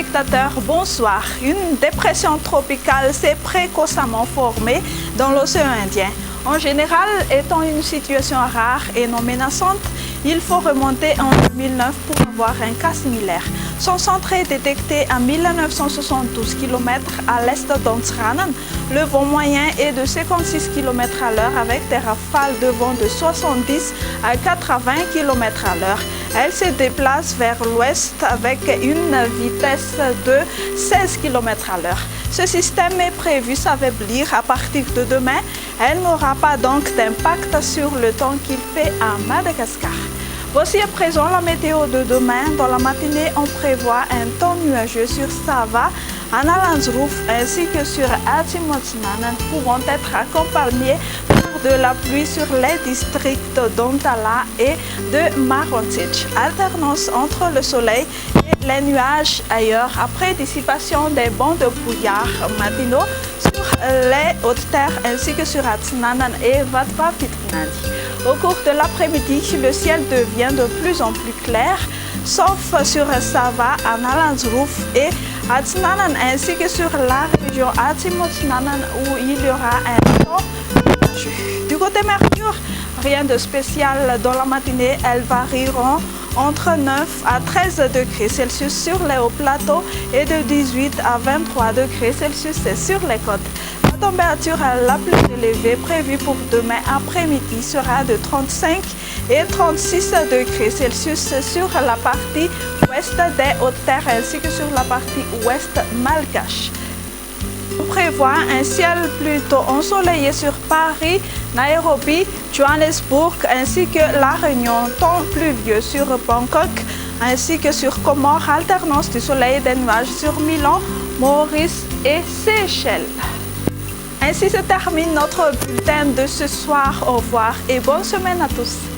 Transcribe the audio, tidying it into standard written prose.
téléspectateurs, bonsoir. Une dépression tropicale s'est précocement formée dans l'océan Indien. En général, étant une situation rare et non menaçante, il faut remonter en 2009 pour avoir un cas similaire. Son centre est détecté à 1972 km à l'est d'Antsranan. Le vent moyen est de 56 km à l'heure avec des rafales de vent de 70 à 80 km à l'heure. Elle se déplace vers l'ouest avec une vitesse de 16 km à l'heure. Ce système est prévu s'affaiblir à partir de demain. Elle n'aura pas donc d'impact sur le temps qu'il fait à Madagascar. Voici à présent la météo de demain. Dans la matinée, on prévoit un temps nuageux sur Sava, Analanzruf ainsi que sur Atimotsnanan, pouvant être accompagnés par de la pluie sur les districts d'Ontala et de Marontic. Alternance entre le soleil et les nuages ailleurs après dissipation des bancs de brouillard matinaux sur les hautes terres ainsi que sur Atsnanan et Vatva-Fitnadi. Au cours de l'après-midi, le ciel devient de plus en plus clair, sauf sur Sava, Analanzruf et Atsnanan, ainsi que sur la région Atimotsnanan où il y aura un temps nuageux. Du côté Mercure, rien de spécial dans la matinée, elles varieront entre 9 à 13 degrés Celsius sur les hauts plateaux et de 18 à 23 degrés Celsius sur les côtes. La température la plus élevée prévue pour demain après-midi sera de 35 et 36 degrés Celsius sur la partie ouest des Hautes-Terres ainsi que sur la partie ouest malgache. On prévoit un ciel plutôt ensoleillé sur Paris, Nairobi, Johannesburg ainsi que La Réunion, temps pluvieux sur Bangkok ainsi que sur Comores, alternance du soleil et des nuages sur Milan, Maurice et Seychelles. Ainsi se termine notre bulletin de ce soir. Au revoir et bonne semaine à tous.